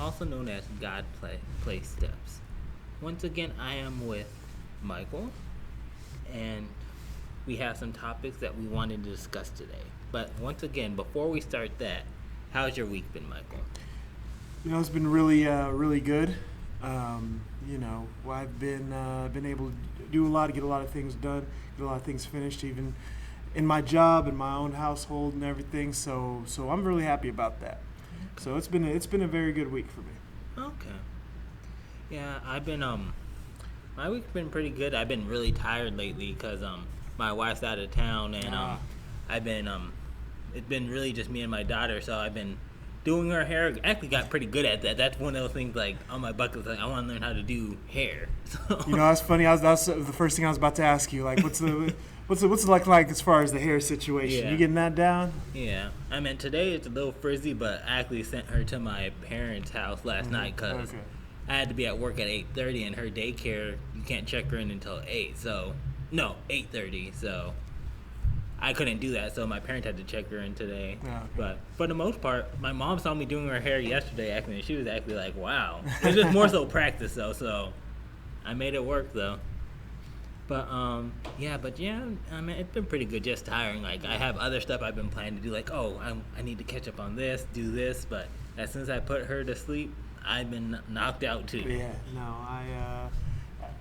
also known as God Play Steps. Once again, I am with Michael, and we have some topics that we wanted to discuss today. But once again, before we start that, how's your week been, Michael? It's been really good. I've been able to do a lot, get a lot of things done, get a lot of things finished, even in my job, in my own household, and everything. So I'm really happy about that. Okay. So it's been a very good week for me. Okay. Yeah, I've been my week's been pretty good. I've been really tired lately because my wife's out of town, and I've been it's been really just me and my daughter. So I've been doing her hair. Actually, got pretty good at that. That's one of those things like on my bucket list. Like, I want to learn how to do hair. So. That's funny. That's the first thing I was about to ask you. Like, what's it like as far as the hair situation? Yeah. You getting that down? Yeah. I mean, today it's a little frizzy, but I actually sent her to my parents' house last night because I had to be at work at 8:30, and her daycare, you can't check her in until 8. So, no, 8:30. So, I couldn't do that. So, my parents had to check her in today. Okay. But for the most part, my mom saw me doing her hair yesterday, actually, and she was actually like, wow. It was just more so practice, though. So, I made it work, though. But I mean, it's been pretty good, just tiring. Like, I have other stuff I've been planning to do, like, I need to catch up on this, do this, but as soon as I put her to sleep, I've been knocked out too. Yeah, no,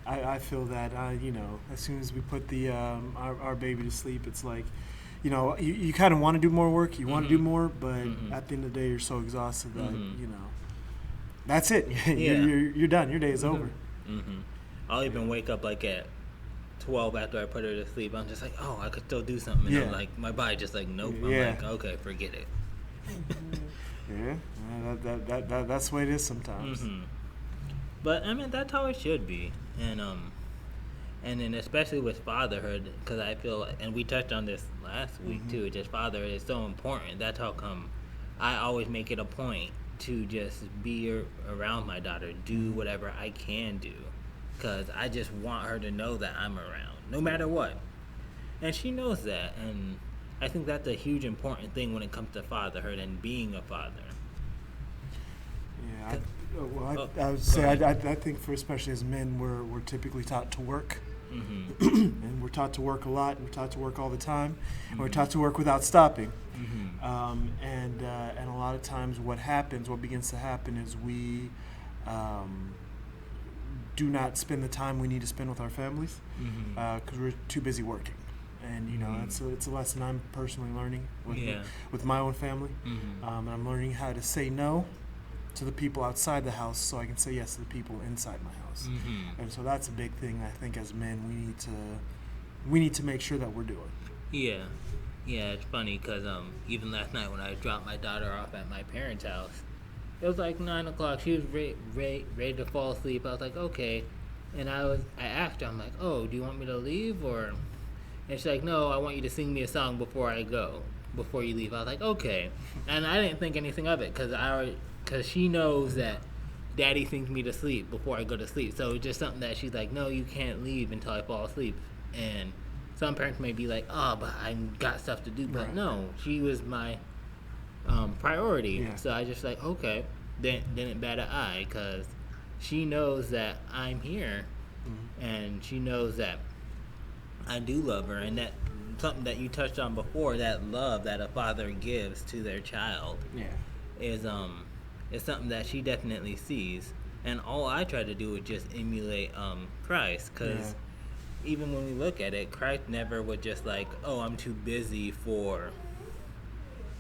I feel that. As soon as we put our baby to sleep, it's like, you kind of want to do more work, you want to do more, but at the end of the day, you're so exhausted that that's it. You're done. Your day is over. I'll even wake up like at 12 after I put her to sleep. I'm just like, I could still do something. And I'm like, my body just like, nope. I'm like, okay, forget it. Yeah, that's the way it is sometimes. But I mean, that's how it should be, and then especially with fatherhood, because I feel like, and we touched on this last week too. Just fatherhood is so important. That's how come I always make it a point to just be around my daughter, do whatever I can do, because I just want her to know that I'm around, no matter what, and she knows that, and I think that's a huge important thing when it comes to fatherhood and being a father. Yeah, I would say I think for especially as men, we're typically taught to work, and we're taught to work a lot, and we're taught to work all the time, and we're taught to work without stopping. And a lot of times, what begins to happen is we do not spend the time we need to spend with our families because we're too busy working. And it's a lesson I'm personally learning with my own family. And I'm learning how to say no to the people outside the house so I can say yes to the people inside my house. And so that's a big thing I think as men we need to make sure that we're doing. Yeah, it's funny because even last night when I dropped my daughter off at my parents' house, it was like 9 o'clock. She was ready to fall asleep. I was like, okay. And I asked her, I'm like, do you want me to leave or? And she's like, no, I want you to sing me a song before you leave. I was like, okay. And I didn't think anything of it because she knows that Daddy sings me to sleep before I go to sleep. So it's just something that she's like, no, you can't leave until I fall asleep. And some parents may be like, but I got stuff to do. But no, she was my priority. Yeah. So I just like, okay, didn't bat an eye because she knows that I'm here, and she knows that I do love her, and that something that you touched on before, that love that a father gives to their child, is something that she definitely sees. And all I try to do is just emulate Christ, because even when we look at it, Christ never was just like, I'm too busy for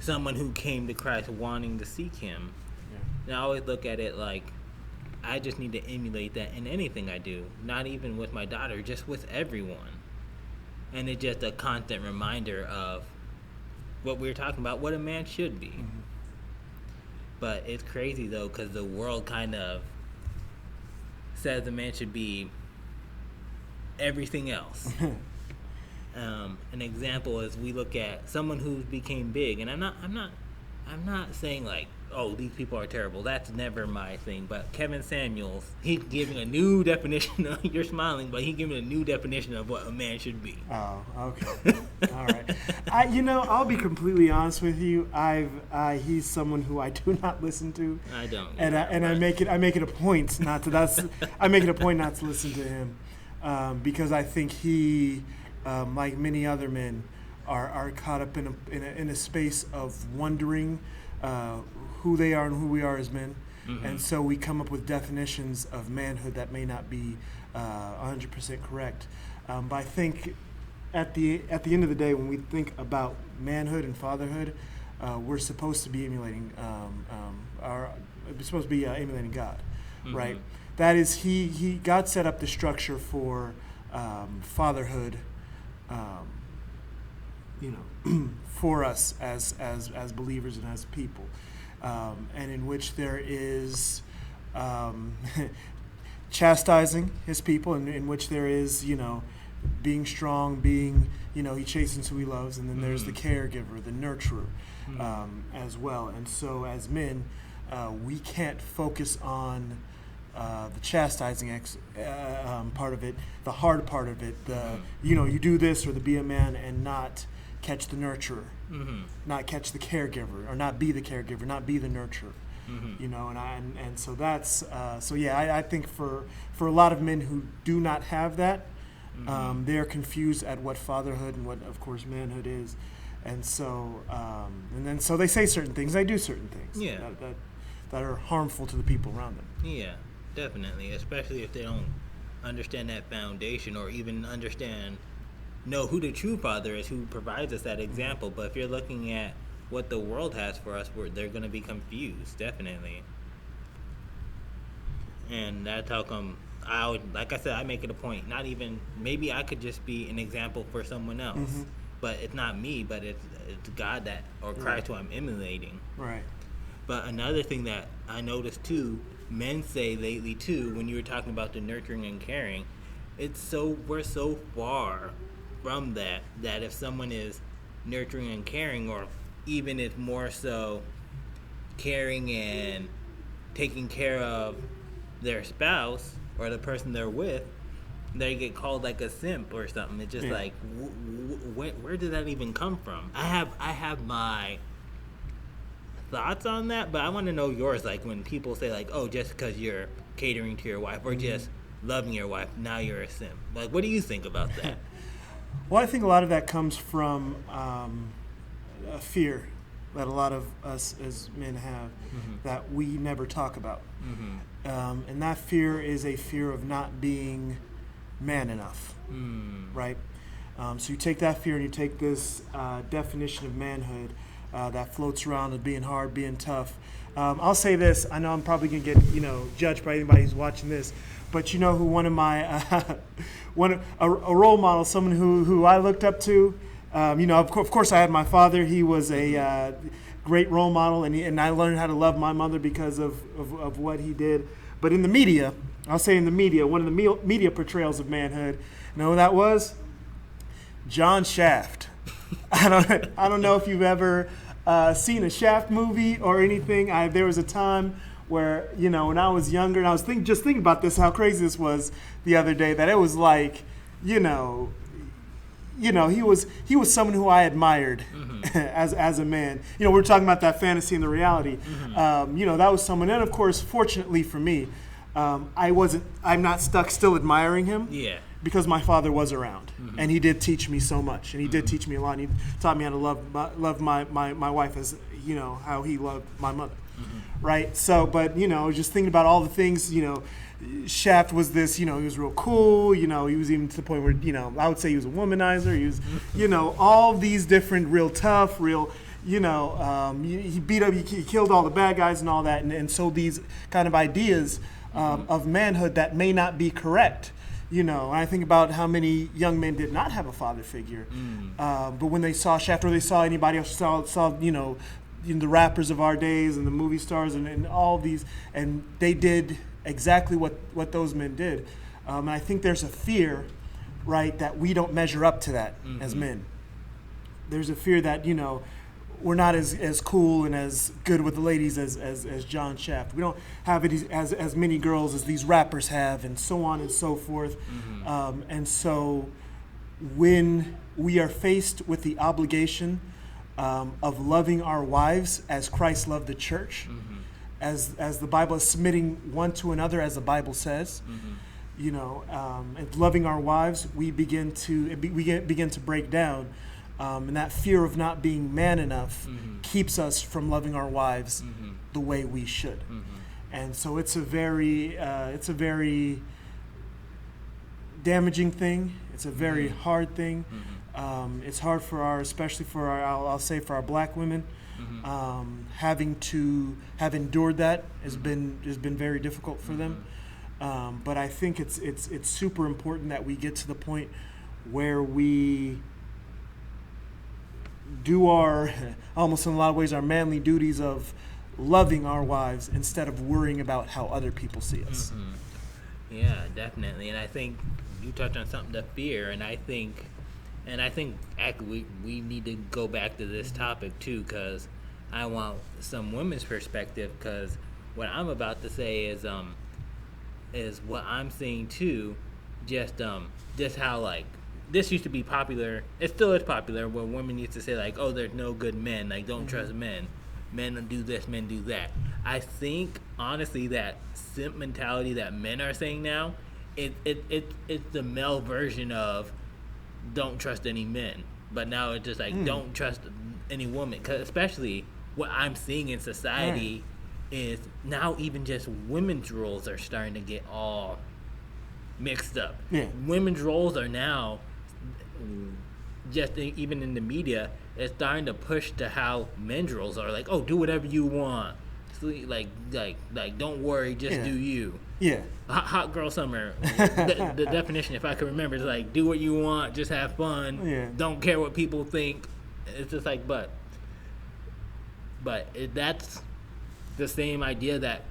someone who came to Christ wanting to seek him. And I always look at it like I just need to emulate that in anything I do, not even with my daughter, just with everyone. And it's just a constant reminder of what we were talking about, what a man should be. But it's crazy, though, because the world kind of says a man should be everything else. An example is we look at someone who became big, and I'm not I'm not saying like, oh, these people are terrible. That's never my thing. But Kevin Samuels, he's giving a new definition of, you're smiling, but he's giving a new definition of what a man should be. Oh, okay. All right. I'll be completely honest with you. He's someone who I do not listen to. I don't. And I make it a point not to. I make it a point not to listen to him, because I think he, like many other men, are caught up in a space of wondering who they are and who we are as men. Mm-hmm. And so we come up with definitions of manhood that may not be 100% correct. But I think at the end of the day, when we think about manhood and fatherhood, we're supposed to be emulating emulating God, mm-hmm. right? That is, God set up the structure for fatherhood, for us as believers and as people. And in which there is chastising his people, and in which there is, being strong, he chastens who he loves, and then there's the caregiver, the nurturer, as well. And so as men, we can't focus on the chastising part of it, the hard part of it, you do this or the be a man, and not catch the nurturer, not catch the caregiver, or not be the caregiver, not be the nurturer, and so that's I think for a lot of men who do not have that, they're confused at what fatherhood and what, of course, manhood is, and so so they say certain things, they do certain things, that are harmful to the people around them. Yeah, definitely, especially if they don't understand that foundation, or even know who the true father is, who provides us that example. But if you're looking at what the world has for us, they're going to be confused, definitely. And that's how come like I said, I make it a point, not even, maybe I could just be an example for someone else, but it's not me, but it's God or Christ who I'm emulating. Right. But another thing that I noticed too, men say lately too, when you were talking about the nurturing and caring, we're so far from that if someone is nurturing and caring, or even if more so caring and taking care of their spouse or the person they're with, they get called like a simp or something. It's just like, where did that even come from? I have my thoughts on that, but I want to know yours. Like when people say like, oh, just because you're catering to your wife or just loving your wife, now you're a simp. Like, what do you think about that? Well, I think a lot of that comes from a fear that a lot of us as men have that we never talk about. And that fear is a fear of not being man enough, right? So you take that fear and you take this definition of manhood that floats around as being hard, being tough. I'll say this. I know I'm probably going to get judged by anybody who's watching this, but who one of my a role model, someone who I looked up to. Of course, I had my father. He was a great role model, and I learned how to love my mother because of what he did. But in the media, I'll say in the media, one of the media portrayals of manhood, you know who that was? John Shaft. I don't know if you've ever seen a Shaft movie or anything. There was a time where, when I was younger, and I was thinking about this, how crazy this was the other day, that it was like, he was someone who I admired as a man. We were talking about that fantasy and the reality. That was someone, and of course, fortunately for me, I'm not stuck still admiring him. Yeah. Because my father was around, and he did teach me so much, and he did teach me a lot. And he taught me how to love my wife as how he loved my mother, right? So, but just thinking about all the things, Shaft was this, he was real cool. He was even to the point where I would say he was a womanizer. He was, all these different, real tough, real. He beat up, he killed all the bad guys and all that, and so these kind of ideas of manhood that may not be correct. I think about how many young men did not have a father figure. But when they saw Shaft or they saw anybody else, saw the rappers of our days and the movie stars and all these, and they did exactly what those men did. And I think there's a fear, right, that we don't measure up to that as men. There's a fear that, we're not as cool and as good with the ladies as John Shaft. We don't have it as many girls as these rappers have, and so on and so forth. And so when we are faced with the obligation of loving our wives as Christ loved the church, as the Bible is submitting one to another, as the Bible says, and loving our wives, we begin to break down. And that fear of not being man enough keeps us from loving our wives the way we should. And so it's a very damaging thing. It's a very hard thing. It's hard especially for I'll say for our black women. Having to have endured that has been very difficult for them. But I think it's super important that we get to the point where we do almost in a lot of ways, our manly duties of loving our wives instead of worrying about how other people see us. Yeah, definitely. And I think you touched on something, the fear, and I think actually we need to go back to this topic too, because I want some women's perspective, because what I'm about to say is what I'm seeing too, just how like this used to be popular. It still is popular where women used to say like, oh, there's no good men, like don't trust men. Men do this, men do that. I think honestly that simp mentality that men are saying now, it's the male version of don't trust any men. But now it's just like don't trust any woman, 'cause especially what I'm seeing in society is now even just women's roles are starting to get all mixed up. Women's roles are now just even in the media, it's starting to push to how men's roles are like, oh, do whatever you want, like don't worry, just do you. Hot girl summer. The definition, if I can remember, is like do what you want, just have fun, don't care what people think. It's just like but that's the same idea that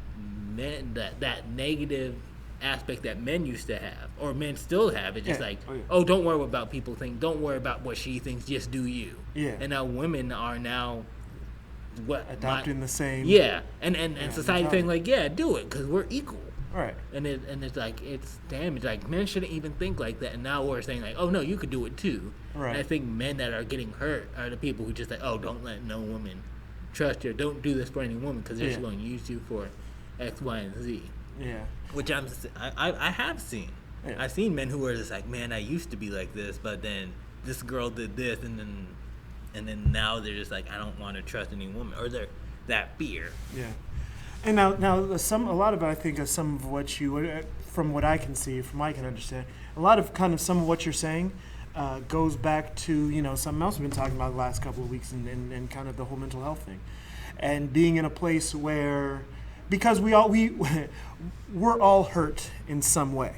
men, that negative aspect that men used to have, or men still have. It's just like, oh, don't worry about people think, don't worry about what she thinks, just do you. And now women are now adopting the same. And society saying like, do it because we're equal. Right. And it's like, it's damaged. Like men shouldn't even think like that. And now we're saying like, oh no, you could do it too. Right. And I think men that are getting hurt are the people who just like, oh, don't let no woman trust you. Don't do this for any woman because they're just going to use you for X, Y, and Z. Which I have seen. I've seen men who are just like, man, I used to be like this, but then this girl did this, and then now they're just like, I don't want to trust any woman, or they're that fear. And now a lot of it, I think, of some of what you, from what I can see, from what I can understand, a lot of kind of some of what you're saying goes back to something else we've been talking about the last couple of weeks, and kind of the whole mental health thing, and being in a place where, because we're all hurt in some way,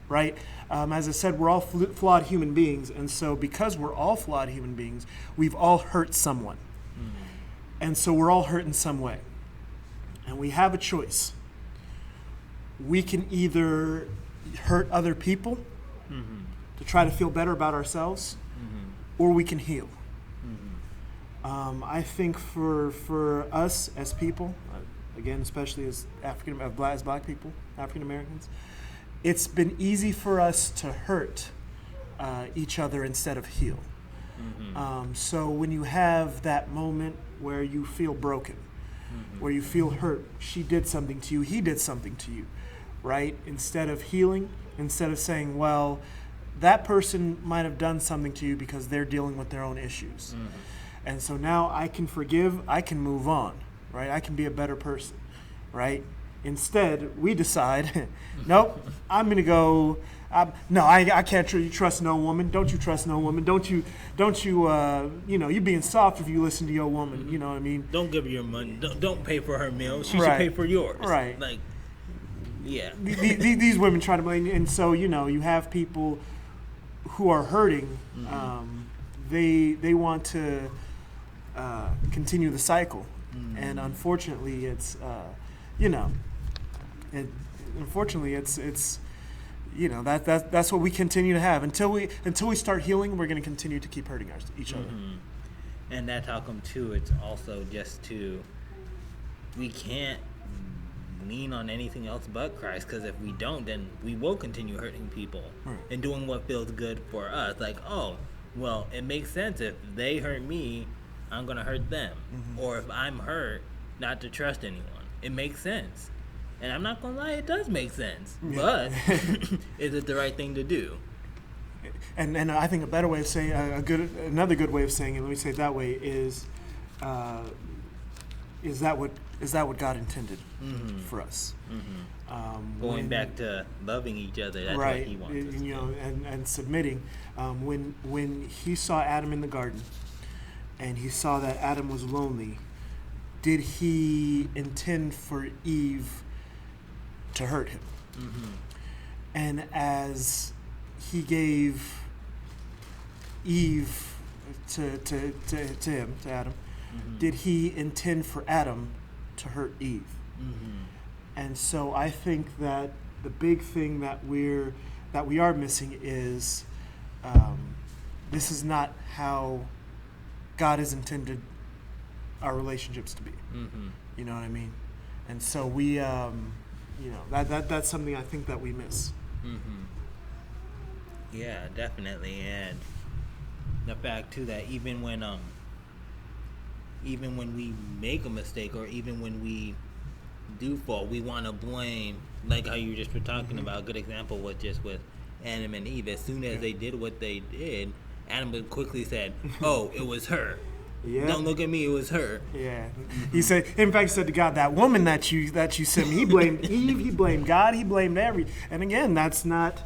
right? As I said, we're all flawed human beings, and so because we're all flawed human beings, we've all hurt someone, and so we're all hurt in some way, and we have a choice. We can either hurt other people to try to feel better about ourselves, or we can heal. I think for us as people, again, especially as black people, African Americans, it's been easy for us to hurt each other instead of heal. So when you have that moment where you feel broken, where you feel hurt, she did something to you, he did something to you, right? Instead of healing, instead of saying, well, that person might have done something to you because they're dealing with their own issues. And so now I can forgive, I can move on, right? I can be a better person, right? Instead, we decide, nope, I'm going to go, I can't trust no woman. Don't you trust no woman. Don't you, you're being soft if you listen to your woman, you know what I mean? Don't give her your money. Don't pay for her meal. She should pay for yours. Right. Like, yeah. These women try to blame, and so, you have people who are hurting, they want to continue the cycle, and unfortunately, it's that's what we continue to have until we start healing. We're going to continue to keep hurting each other. And that's how come too. It's also just we can't lean on anything else but Christ, because if we don't, then we will continue hurting people and doing what feels good for us. Like, oh, well, it makes sense if they hurt me, I'm gonna hurt them, or if I'm hurt, not to trust anyone. It makes sense, and I'm not gonna lie, it does make sense. But is it the right thing to do? And I think a better way of saying another good way of saying it, let me say it that way, is that what God intended for us? Going back to loving each other, that's right, what He wants us to do. And submitting. When He saw Adam in the garden, and He saw that Adam was lonely, did He intend for Eve to hurt him? And as He gave Eve to Adam, did He intend for Adam to hurt Eve? And so I think that the big thing that we are missing is this is not how God has intended our relationships to be. You know what I mean? And so we, that's something I think that we miss. Yeah, definitely. And the fact too that even when we make a mistake, or even when we do fall, we want to blame, like how you just were talking about. A good example was just with Adam and Eve. As soon as they did what they did, Adam quickly said, "Oh, it was her. Don't look at me. It was her." Yeah. He said, in fact, he said to God, "That woman that you sent me." He blamed Eve. He blamed God. He blamed And again, that's not.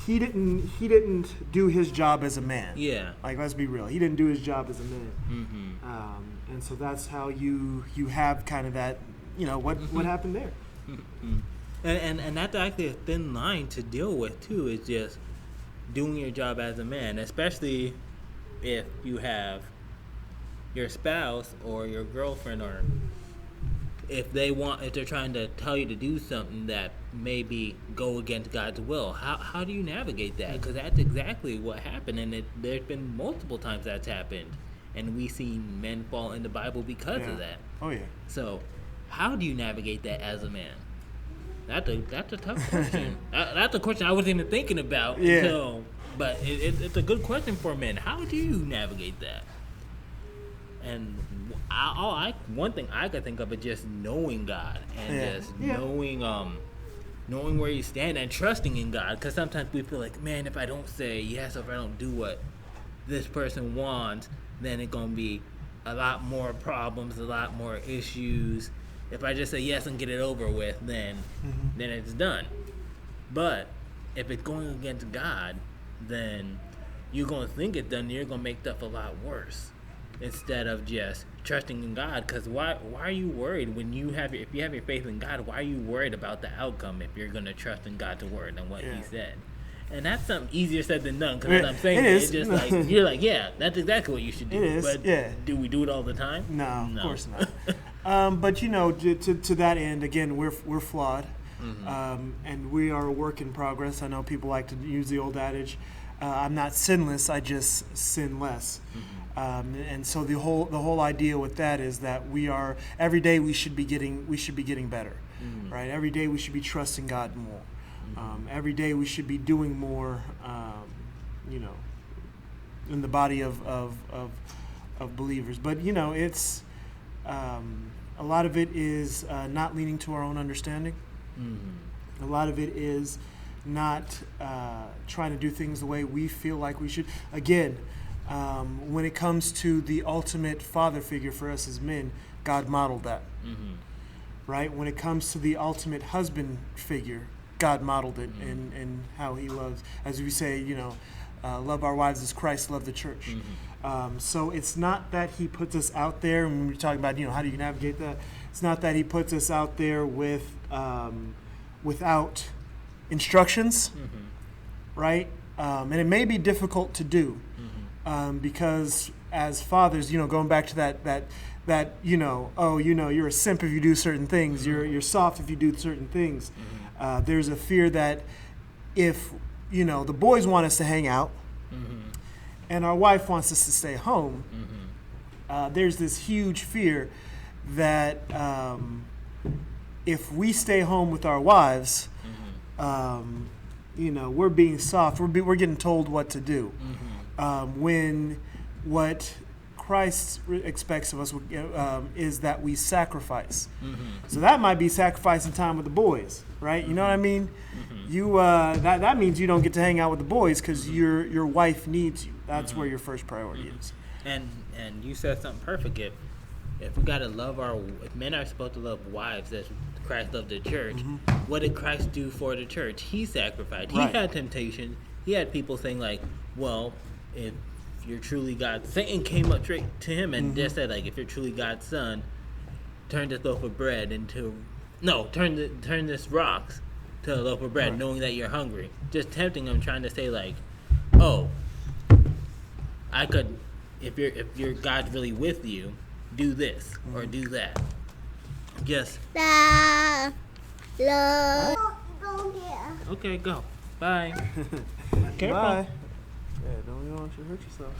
He didn't do his job as a man. Yeah. Like, let's be real. He didn't do his job as a man. And so that's how you have kind of that. What happened there. And that's actually a thin line to deal with too. Is just doing your job as a man, especially if you have your spouse or your girlfriend, or if they're trying to tell you to do something that maybe go against God's will. How do you navigate that? Because that's exactly what happened, and there's been multiple times that's happened, and we see men fall in the Bible because of that. Oh yeah. So how do you navigate that as a man? That's a tough question. That's a question I wasn't even thinking about until, but it's a good question for men. How do you navigate that? And one thing I could think of is just knowing God and just knowing where you stand and trusting in God. Because sometimes we feel like, man, if I don't say yes, or if I don't do what this person wants, then it's gonna be a lot more problems, a lot more issues. If I just say yes and get it over with, then it's done. But if it's going against God, then you're going to think it's done, and you're going to make stuff a lot worse instead of just trusting in God. Because why are you worried if you have your faith in God? Why are you worried about the outcome if you're going to trust in God's word and what He said? And that's something easier said than done. Because as I'm saying, it's just like you're like, yeah, that's exactly what you should do. It is, but do we do it all the time? No, of course not. But to that end, again, we're flawed, and we are a work in progress. I know people like to use the old adage, "I'm not sinless, I just sin less." And so the whole idea with that is that every day we should be getting better, right? Every day we should be trusting God more. Every day we should be doing more, in the body of believers. But it's. A lot of it is not leaning to our own understanding. A lot of it is not trying to do things the way we feel like we should. Again, when it comes to the ultimate father figure for us as men, God modeled that. Right? When it comes to the ultimate husband figure, God modeled it in how He loves. As we say, love our wives as Christ loved the church. So it's not that He puts us out there, and when we're talking about, how do you navigate that? It's not that He puts us out there without instructions, right? And it may be difficult to do because as fathers, going back to that you're a simp if you do certain things, you're soft if you do certain things. There's a fear that if the boys want us to hang out, and our wife wants us to stay home, there's this huge fear that if we stay home with our wives, we're being soft. We're getting told what to do. When what Christ expects of us is that we sacrifice. So that might be sacrificing time with the boys, right? You know what I mean? You that means you don't get to hang out with the boys because your wife needs you. That's where your first priority is. And you said something perfect. If we gotta if men are supposed to love wives as Christ loved the church, what did Christ do for the church? He sacrificed. He had temptation. He had people saying like, well, if you're truly God's, Satan came up straight to him and just said like, if you're truly God's son, turn this loaf of bread turn this rocks to a loaf of bread, knowing that you're hungry. Just tempting him, trying to say like, oh, I could, if your God's really with you, do this or do that. Just okay, go. Bye. Careful. Bye. Yeah, don't want you to hurt yourself.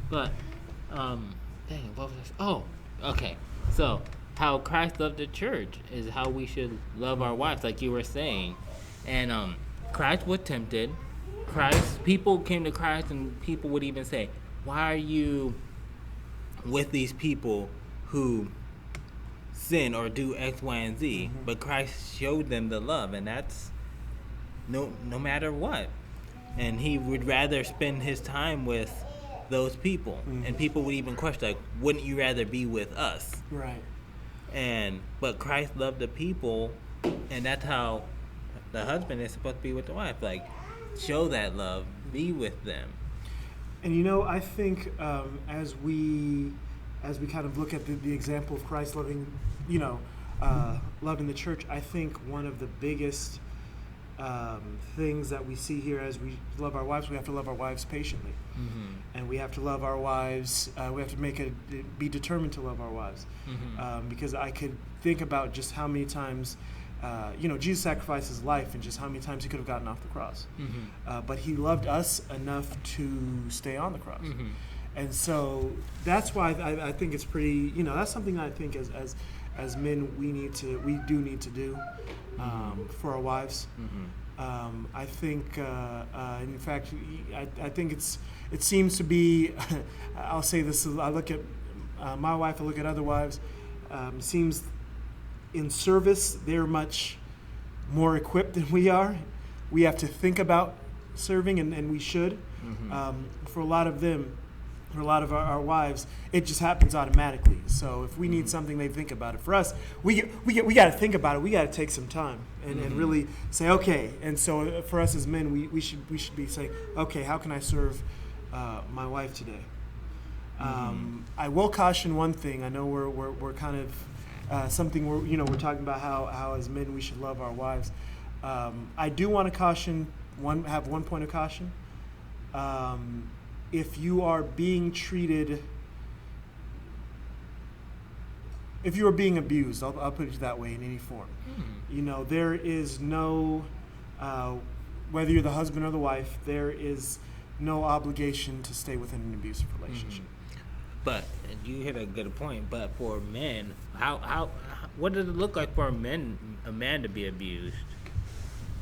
But, dang, what was this? Oh, okay. So, how Christ loved the church is how we should love our wives, like you were saying. And Christ was tempted. People came to Christ, and people would even say, "Why are you with these people who sin or do X, Y, and Z?" But Christ showed them the love, and that's no matter what. And he would rather spend his time with those people. And people would even question, like, wouldn't you rather be with us? Right. But Christ loved the people, and that's how the husband is supposed to be with the wife. Like, show that love, be with them. And I think as we kind of look at the example of Christ loving, loving the church, I think one of the biggest things that we see here as we love our wives, we have to love our wives patiently, and we have to love our wives. We have to be determined to love our wives, because I could think about just how many times, Jesus sacrificed his life, and just how many times he could have gotten off the cross, but he loved us enough to stay on the cross, and so that's why I think it's pretty. That's something I think as men we do need to do for our wives. I think, in fact, I think it seems to be. I'll say this: I look at my wife, I look at other wives. Seems in service they're much more equipped than we are. We have to think about serving, and we should. For a lot of them. For a lot of our wives, it just happens automatically. So if we need something, they think about it. For us, we got to think about it. We got to take some time and really say, okay. And so for us as men, we should be saying, okay, how can I serve my wife today? I will caution one thing. I know we're kind of something we're talking about how as men we should love our wives. I do want to have one point of caution. If you are being treated, if you are being abused, I'll put it that way, in any form. There is no, whether you're the husband or the wife, there is no obligation to stay within an abusive relationship. But you hit a good point. But for men, what does it look like for a man to be abused?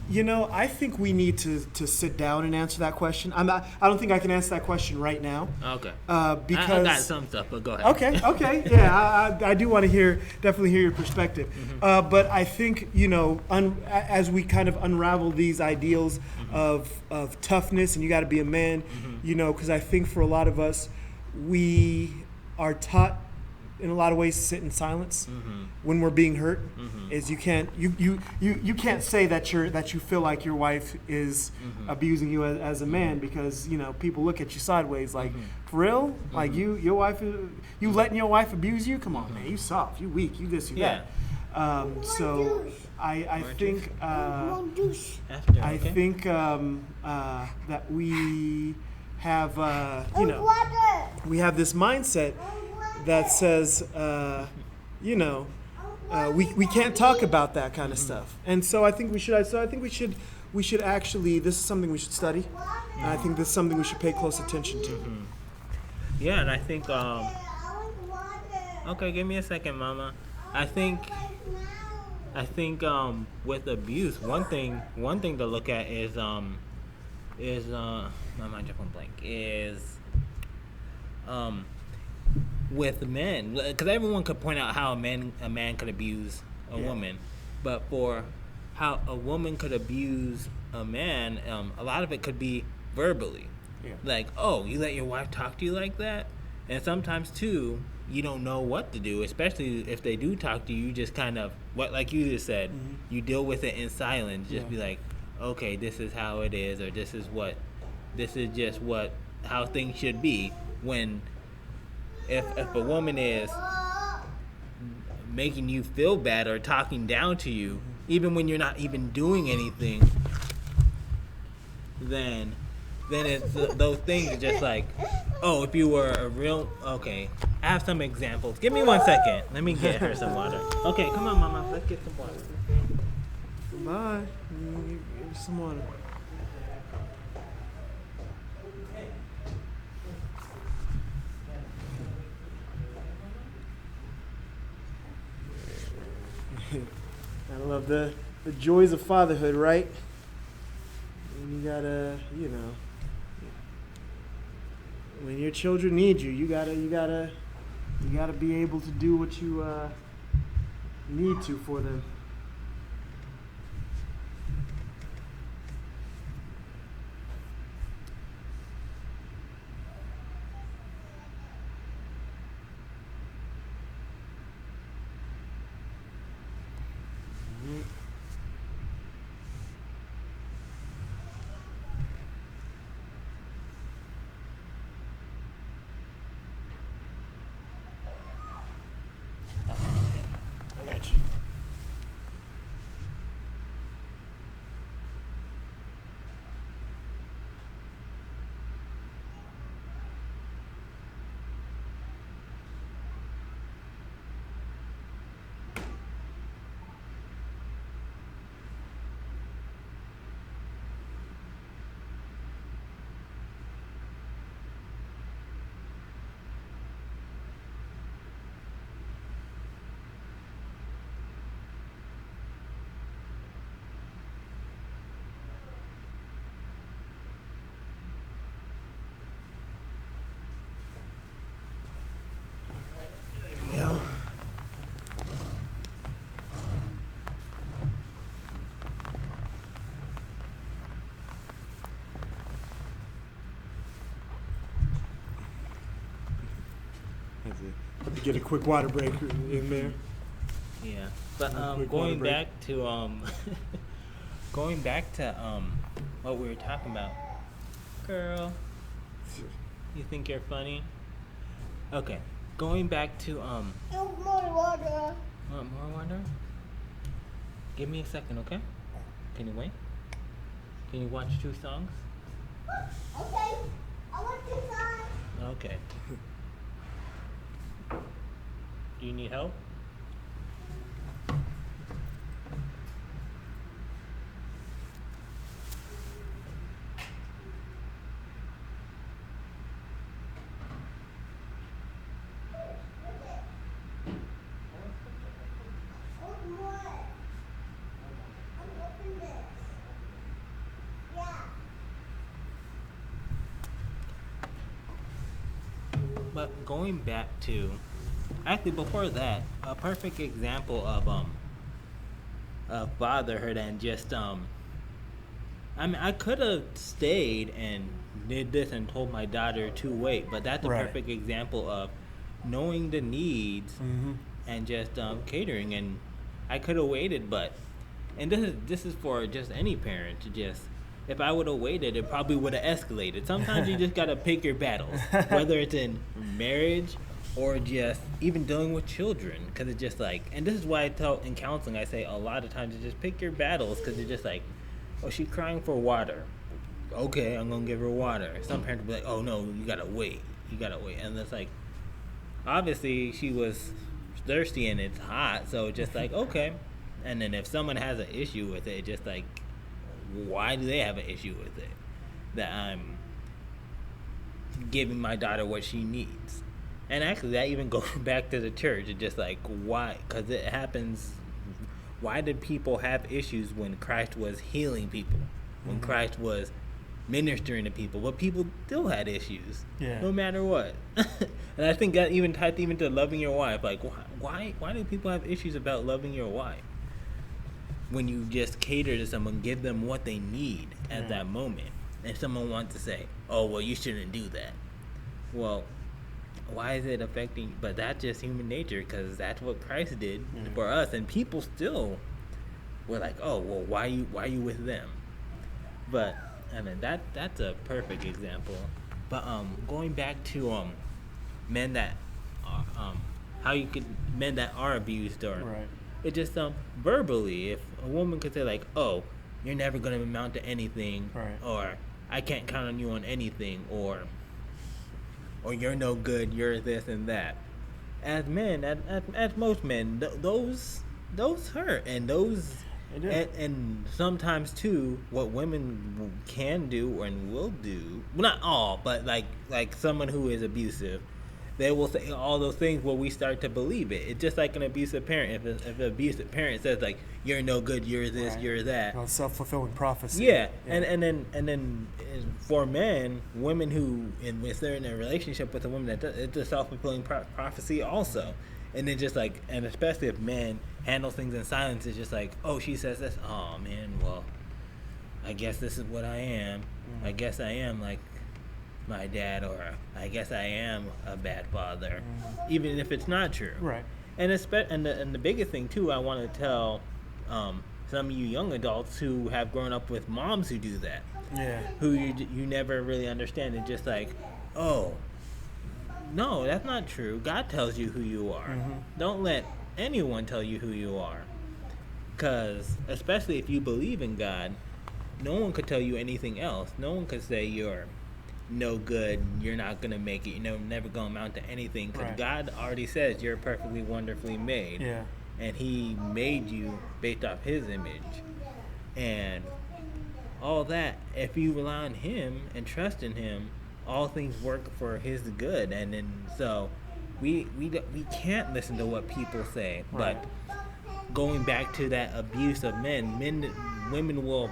I think we need to sit down and answer that question. I don't think I can answer that question right now. Okay. Because I got some stuff, but go ahead. Okay. Yeah, I do want to definitely hear your perspective. But I think, as we kind of unravel these ideals of toughness, and you got to be a man, because I think for a lot of us, we are taught in a lot of ways to sit in silence when we're being hurt. Is you can't say that you feel like your wife is abusing you as a man, because people look at you sideways like, for real, like your wife, you letting your wife abuse you? Come on, man, you soft, you weak, you this, you that. So I think that we have we have this mindset that says, we can't talk about that kind of stuff, and so I think we should. We should actually. This is something we should study, and I think this is something we should pay close attention to. Yeah, and I think okay, give me a second, Mama. I think with abuse, one thing to look at is my mind just went blank, is um with men, because everyone could point out how a man could abuse a woman, but for how a woman could abuse a man, a lot of it could be verbally. Yeah. Like, oh, you let your wife talk to you like that? And sometimes too, you don't know what to do, especially if they do talk to you. You just kind of, what, like you just said, you deal with it in silence. Just be like, okay, this is how it is, or this is just what how things should be. When if a woman is making you feel bad or talking down to you, even when you're not even doing anything, then it's those things are just like, oh, if you were a real, okay, I have some examples. Give me 1 second. Let me get her some water. Okay, come on, Mama. Let's get some water. Bye. Give me some water. I love the joys of fatherhood, right? And you gotta, when your children need you, you gotta be able to do what you need to for them. I got you. Yeah. Get a quick water break in there. Yeah, but Quick water going break. back to going back to what we were talking about, girl. You think you're funny? Okay, going back to More water. want more water? Give me a second, okay? Can you wait? Can you watch 2 songs? Okay. I want to try. Okay. Do you need help? One more. I'm open this. Yeah. But going back to, actually before that, a perfect example of fatherhood and just I mean, I could have stayed and did this and told my daughter to wait, but that's a Right. perfect example of knowing the needs and just catering. And I could have waited, but and this is for just any parent to just. If I would have waited, it probably would have escalated. Sometimes you just gotta pick your battles, whether it's in marriage or just even dealing with children, because it's just like. And this is why I tell in counseling, I say a lot of times to just pick your battles, because it's just like, oh, she's crying for water. Okay, I'm gonna give her water. Some parents will be like, oh no, you gotta wait. And it's like, obviously she was thirsty and it's hot, so just like, okay. And then if someone has an issue with it, just like, why do they have an issue with it? That giving my daughter what she needs. And actually, that even goes back to the church. It's just like, why? Because it happens. Why did people have issues when Christ was healing people? When Christ was ministering to people? But people still had issues. Yeah. No matter what. And I think that even tied even to loving your wife. Like, why do people have issues about loving your wife? When you just cater to someone, give them what they need at that moment. And someone wants to say, oh, well, you shouldn't do that. Well, why is it affecting? But that's just human nature, because that's what Christ did for us. And people still were like, oh, well, why are you with them? But I mean, that's a perfect example. But going back to men that are, men that are abused, or it just verbally, if a woman could say like, oh, you're never gonna amount to anything, or I can't count on you on anything, or you're no good, you're this and that. As men, as most men, those hurt, and those, and sometimes too, what women can do and will do, well, not all, but like someone who is abusive, they will say all those things where we start to believe it. It's just like an abusive parent. If an abusive parent says like, you're no good, you're this, you're that. Well, self-fulfilling prophecy. Yeah. And then for men, women who, if they're in a relationship with a woman, it's a self-fulfilling prophecy also. And then just like, and especially if men handle things in silence, it's just like, oh, she says this, oh man, well, I guess this is what I am. I guess I am like my dad, or I guess I am a bad father, even if it's not true. Right. And the biggest thing too, I want to tell some of you young adults who have grown up with moms who do that. Yeah. Who you never really understand. It's just like, oh, no, that's not true. God tells you who you are. Don't let anyone tell you who you are. Because especially if you believe in God, no one could tell you anything else. No one could say you're no good, you're not gonna make it, never gonna amount to anything, because God already says you're perfectly wonderfully made, and He made you based off His image, and all that. If you rely on Him and trust in Him, all things work for His good. And then so we can't listen to what people say. But going back to that abuse of women will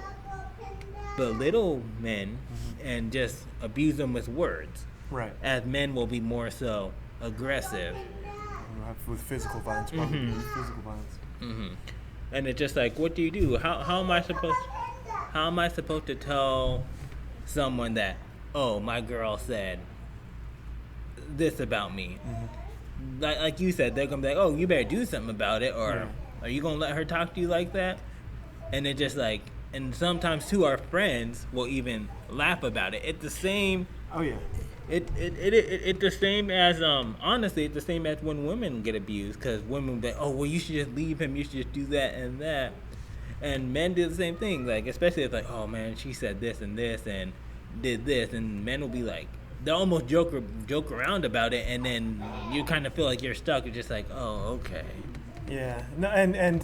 belittle men and just abuse them with words. As men will be more so aggressive. With physical violence, physical violence. And it's just like, what do you do? How am I supposed to tell someone that, oh, my girl said this about me? Like you said, they're gonna be like, oh, you better do something about it, or are you gonna let her talk to you like that? And it just like, and sometimes too, our friends will even laugh about it. It's the same. Oh yeah. It's the same as honestly, it's the same as when women get abused, because women will be like, oh, well, you should just leave him, you should just do that and that. And men do the same thing, like, especially if like, oh man, she said this and did this, and men will be like, they almost joke around about it, and then you kind of feel like you're stuck. You're just like, oh, okay. Yeah, no, and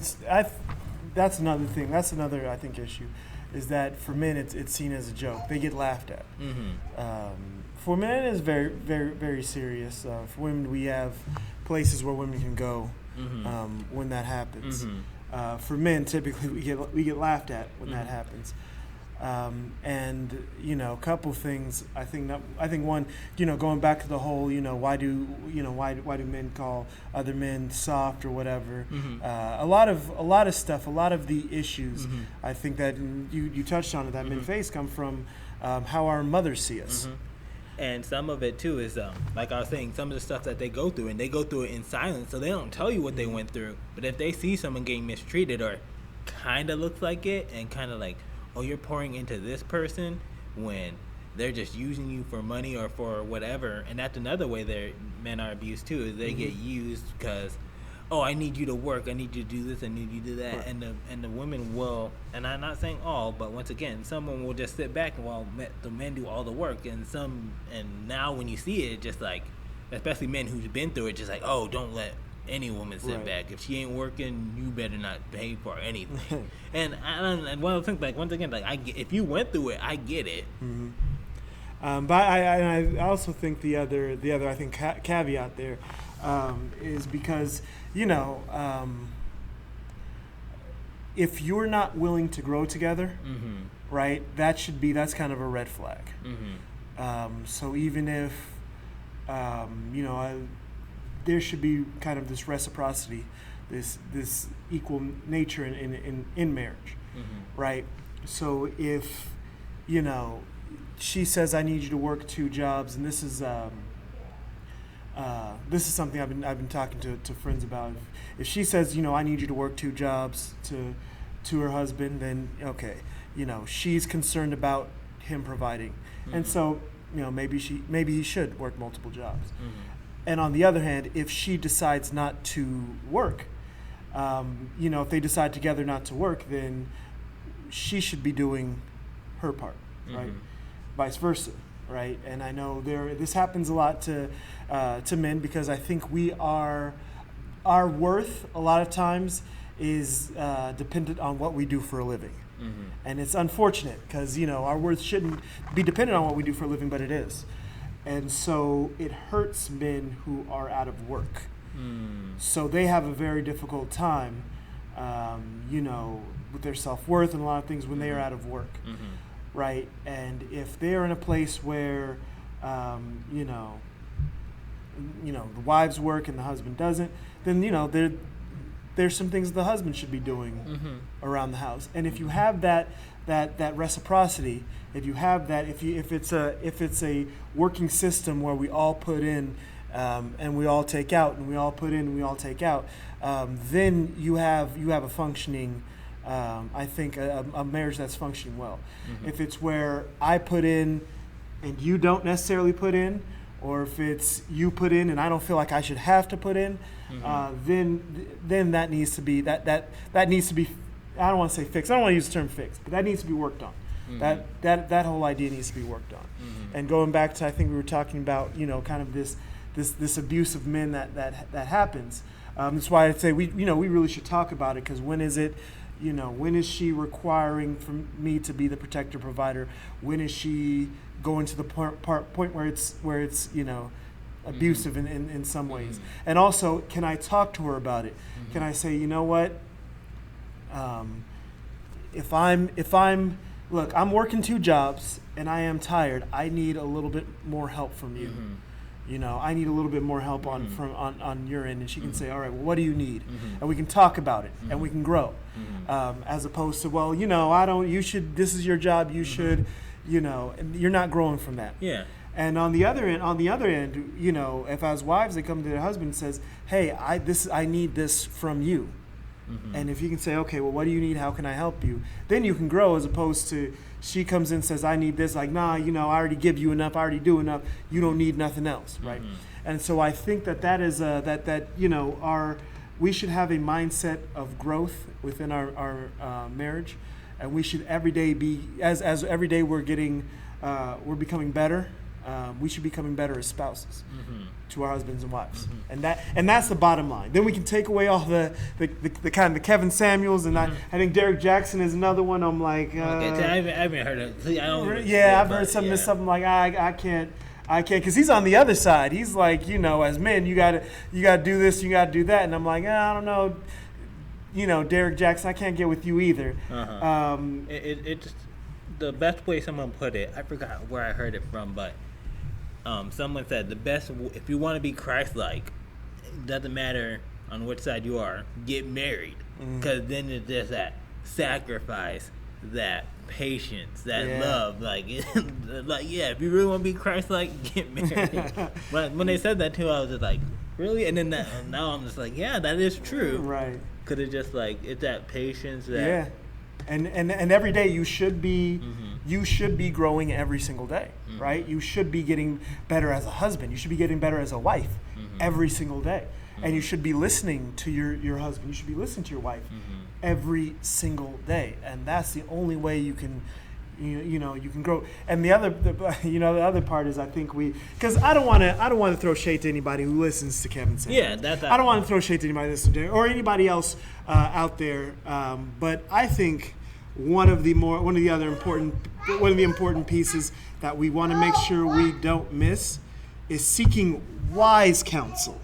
that's another thing. That's another, I think, issue, is that for men it's seen as a joke. They get laughed at. For men, it's very, very, very serious. For women, we have places where women can go when that happens. For men, typically we get laughed at when that happens. And a couple things. I think one, going back to the whole, why do men call other men soft or whatever? A lot of stuff, a lot of the issues. I think that you touched on it, that men face come from how our mothers see us. And some of it too is like I was saying, some of the stuff that they go through, and they go through it in silence, so they don't tell you what they went through. But if they see someone getting mistreated, or kind of looks like it, and kind of like, oh, you're pouring into this person when they're just using you for money or for whatever. And that's another way men are abused too, is they get used because, oh, I need you to work, I need you to do this, I need you to do that. And the women will, and I'm not saying all, but once again, someone will just sit back while the men do all the work. And now when you see it, just like, especially men who's been through it, just like, oh, don't let any woman sit back. If she ain't working, you better not pay for anything. and one of the things, like, once again, like, if you went through it, I get it. But I also think the other I think caveat there is because if you're not willing to grow together, right, that's kind of a red flag. So even if there should be kind of this reciprocity, this equal nature in marriage, right? So if she says, I need you to work 2 jobs, and this is something I've been talking to friends about. If she says, I need you to work 2 jobs to her husband, then okay, she's concerned about him providing, and so maybe he should work multiple jobs. And on the other hand, if she decides not to work, if they decide together not to work, then she should be doing her part, right? Vice versa, right? And I know this happens a lot to men, because I think our worth a lot of times is dependent on what we do for a living. And it's unfortunate because our worth shouldn't be dependent on what we do for a living, but it is. And so it hurts men who are out of work. So they have a very difficult time, with their self-worth and a lot of things when they are out of work, right? And if they are in a place where, the wives work and the husband doesn't, then, there's some things the husband should be doing around the house. And if you have that reciprocity, if you have that, if it's a working system where we all put in and we all take out, and we all put in and we all take out, then you have a functioning, I think, a marriage that's functioning well. If it's where I put in and you don't necessarily put in, or if it's you put in and I don't feel like I should have to put in, then that needs to be that needs to be, I don't want to say fixed. I don't want to use the term fixed, but that needs to be worked on. That whole idea needs to be worked on. And going back to, I think we were talking about, kind of this abuse of men that happens. That's why I'd say we really should talk about it, because when is it? When is she requiring from me to be the protector, provider? When is she going to the point where it's abusive in some ways? And also, can I talk to her about it? Can I say, what? If I'm look, I'm working 2 jobs and I am tired. I need a little bit more help from you. I need a little bit more help on your end. And she can say, all right, well, what do you need? And we can talk about it and we can grow. As opposed to, well, this is your job, you should, and you're not growing from that. Yeah. And on the other end, if as wives they come to their husband and says, hey, I need this from you. And if you can say, okay, well, what do you need? How can I help you? Then you can grow, as opposed to she comes in and says, I need this. Like, nah, I already give you enough. I already do enough. You don't need nothing else, right? And so I think that is we should have a mindset of growth within our marriage, and we should every day be as every day we're becoming better. We should be becoming better as spouses to our husbands and wives, and that's the bottom line. Then we can take away all the kind of the Kevin Samuels, and I think Derek Jackson is another one. I'm like, I haven't heard of. I've heard something like I can't, because he's on the other side. He's like, as men, you gotta do this, you gotta do that, and I'm like, I don't know, Derek Jackson, I can't get with you either. It's the best way someone put it. I forgot where I heard it from, but someone said the best, if you want to be Christ-like, it doesn't matter on which side you are, get married, because then it's just that sacrifice, that patience, that love, like if you really want to be Christ-like, get married. But when they said that too, I was just like, really? And then now I'm just like, yeah, that is true, right? Because it's just like, it's that patience, that And every day you should be growing every single day, right? You should be getting better as a husband. You should be getting better as a wife every single day. And you should be listening to your husband. You should be listening to your wife every single day. And that's the only way you can you can grow. And the other part is, I think because I don't want to throw shade to anybody who listens to Kevin Samuels. I don't want to throw shade to anybody who listens to or anybody else out there. But I think one of the important pieces that we want to make sure we don't miss is seeking wise counsel.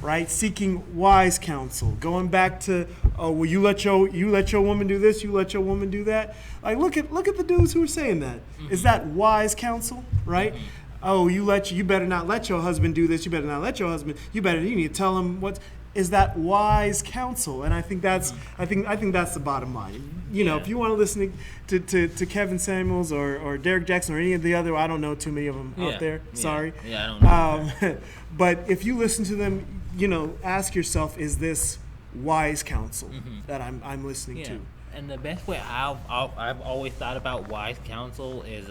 Right? Seeking wise counsel. Going back to, oh, well, you let your woman do this, you let your woman do that. Like, look at the dudes who are saying that. Is that wise counsel? Right? Oh, you better not let your husband do this. You better not let your husband. You need to tell him what. Is that wise counsel? And I think that's I think that's the bottom line. You know, if you want to listen to Kevin Samuels or Derek Jackson or any of the other, I don't know too many of them out there. Sorry. Yeah, I don't know. But if you listen to them, you know, ask yourself, is this wise counsel that I'm listening to? And the best way I've always thought about wise counsel is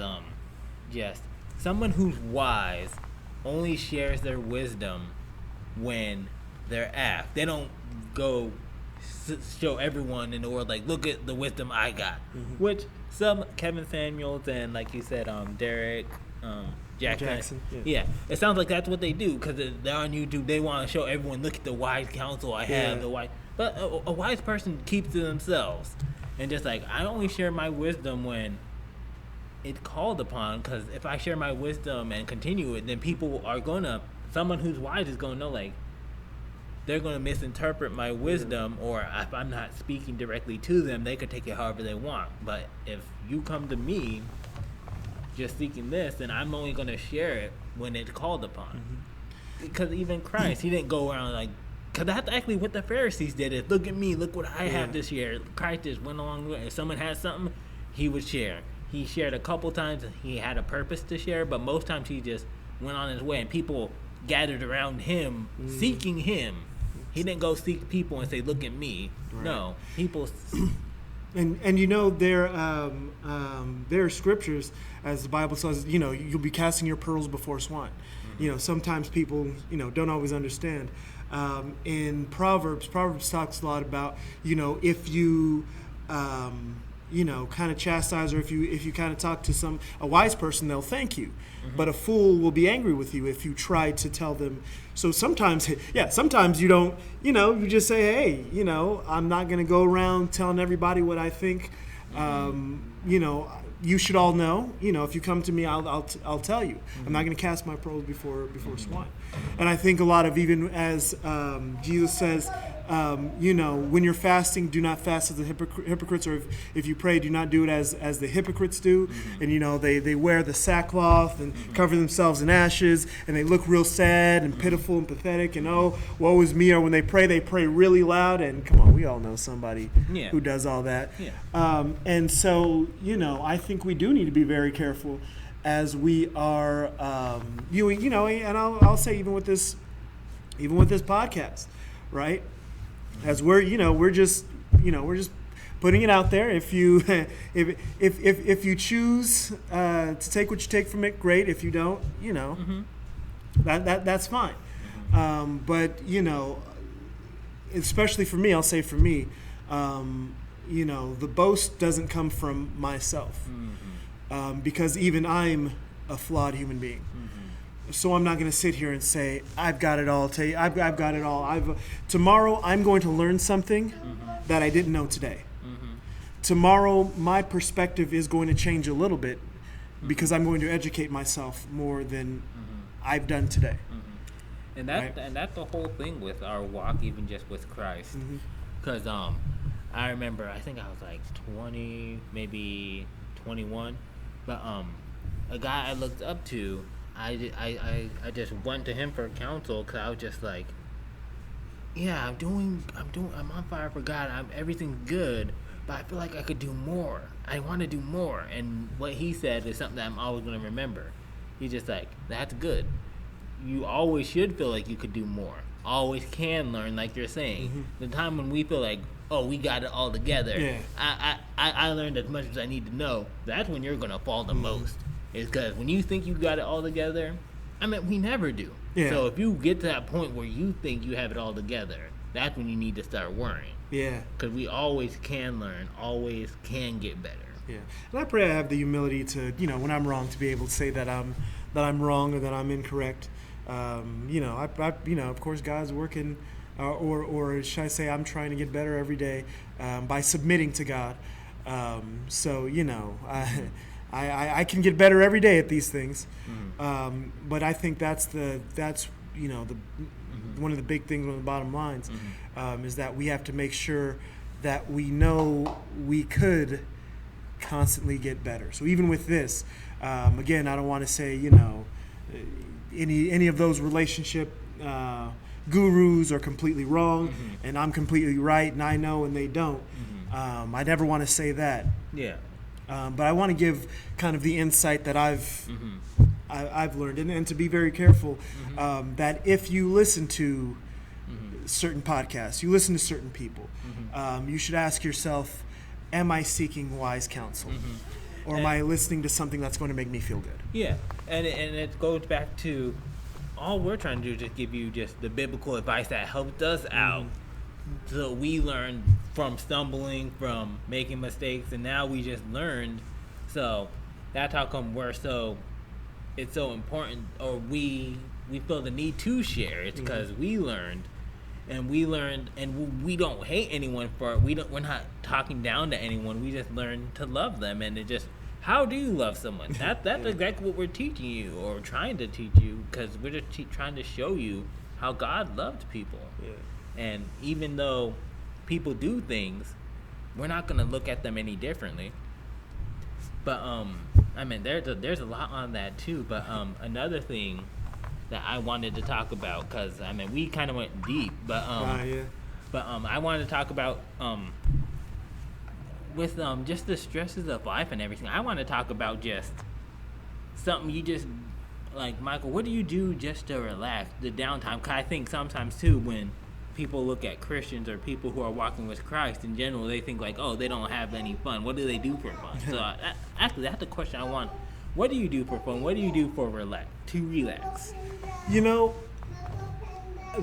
just someone who's wise only shares their wisdom when they're asked. They don't go show everyone in the world, like, look at the wisdom I got. Which some Kevin Samuels and, like you said, Derek Jackson. Yeah, it sounds like that's what they do because they're on YouTube. They want to show everyone, look at the wise counsel I have. But a wise person keeps to themselves and just like, I only share my wisdom when it's called upon. Because if I share my wisdom and continue it, then people are gonna. Someone who's wise is gonna know, like, they're going to misinterpret my wisdom, or if I'm not speaking directly to them, they could take it however they want. But if you come to me just seeking this, then I'm only going to share it when it's called upon. Because even Christ, he didn't go around like, because that's actually what the Pharisees did, is look at me, look what I have to share. Christ just went along with it. If someone had something, he would share. He shared a couple times, he had a purpose to share, but most times he just went on his way, and people gathered around him, seeking him. He didn't go seek people and say, look at me. Right. No, people. And you know, there are scriptures, as the Bible says, you know, you'll be casting your pearls before swine. You know, sometimes people, you know, don't always understand. In Proverbs talks a lot about, you know, if you, you know, kind of chastise, or if you kind of talk to a wise person, they'll thank you. But a fool will be angry with you if you try to tell them. So sometimes you don't, you know, you just say, hey, you know, I'm not going to go around telling everybody what I think. You know, you should all know, you know, if you come to me, I'll tell you. I'm not going to cast my pearls before swine. And I think a lot of, even as Jesus says, you know, when you're fasting, do not fast as the hypocrites, or if you pray, do not do it as the hypocrites do. And, you know, they wear the sackcloth and cover themselves in ashes, and they look real sad and pitiful and pathetic, and oh, woe is me. Or when they pray really loud, and come on, we all know somebody who does all that. And so, you know, I think we do need to be very careful as we are, you know, and I'll say even with this podcast, right? As we're just putting it out there. If you if you choose to take what you take from it, great. If you don't, you know, that's fine. But you know, especially for me, I'll say for me, you know, the boast doesn't come from myself, because even I'm a flawed human being. So I'm not going to sit here and say, I've got it all. Tell you, I've got it all. Tomorrow I'm going to learn something that I didn't know today. Tomorrow my perspective is going to change a little bit because I'm going to educate myself more than I've done today. And that's the whole thing with our walk, even just with Christ. Because I remember, I think I was like 20, maybe 21, but a guy I looked up to, I just went to him for counsel because I was just like, yeah, I'm on fire for God. Everything's good, but I feel like I could do more. I want to do more. And what he said is something that I'm always going to remember. He's just like, that's good. You always should feel like you could do more. Always can learn, like you're saying. The time when we feel like, oh, we got it all together. I learned as much as I need to know. That's when you're going to fall the most. Is because when you think you got it all together, I mean, we never do. So if you get to that point where you think you have it all together, that's when you need to start worrying. Because we always can learn, always can get better. And I pray I have the humility to, you know, when I'm wrong, to be able to say that I'm wrong or that I'm incorrect. You know, I you know, of course, God's working, or should I say, I'm trying to get better every day by submitting to God. So I can get better every day at these things. But I think that's one of the big things, one of the bottom lines, is that we have to make sure that we know we could constantly get better. So even with this, again, I don't want to say any of those relationship gurus are completely wrong, and I'm completely right, and I know and they don't. I never want to say that. Yeah. But I want to give kind of the insight that I've learned, and to be very careful that if you listen to certain podcasts, you listen to certain people, you should ask yourself, am I seeking wise counsel? Or am I listening to something that's going to make me feel good? Yeah, and it goes back to all we're trying to do is just give you just the biblical advice that helped us out. So we learned from stumbling, from making mistakes, and now we just learned. So that's how come it's so important, or we feel the need to share. It's because we learned, and we don't hate anyone for it. We're not talking down to anyone. We just learned to love them, and it just, how do you love someone? That's exactly what we're teaching you, or trying to teach you, because we're just trying to show you how God loved people. Yeah. And even though people do things, we're not gonna look at them any differently. But there's a lot on that too. But another thing that I wanted to talk about, because we kind of went deep, but I wanted to talk about with just the stresses of life and everything. I want to talk about just something you just, like, Michael, what do you do just to relax, the downtime? Because I think sometimes too, when people look at Christians or people who are walking with Christ in general, they think like, oh, they don't have any fun. What do they do for fun? So actually, that's the question I want. What do you do for fun? What do you do to relax?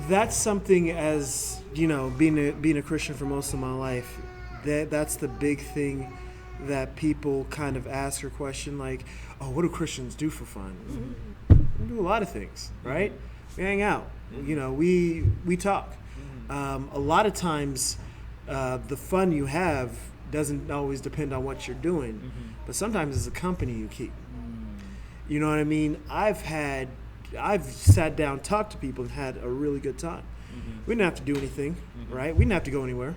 That's something, as being a Christian for most of my life, that's the big thing that people kind of ask or question, like, oh, what do Christians do for fun? We do a lot of things, right? We hang out, we talk. A lot of times, the fun you have doesn't always depend on what you're doing, but sometimes it's the company you keep. You know what I mean? I've sat down, talked to people, and had a really good time. We didn't have to do anything, right? We didn't have to go anywhere.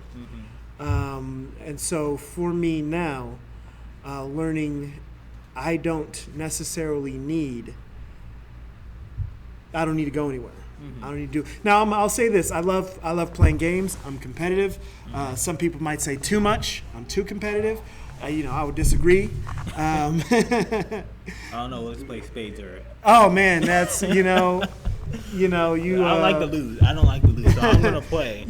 And so for me now, learning, I don't need to go anywhere. I don't need to do. Now I'll say this: I love playing games. I'm competitive. Some people might say too much. I'm too competitive. I would disagree. I don't know. Let's play spades or. Oh man, that's you. I don't like to lose. I don't like to lose, so I'm gonna play.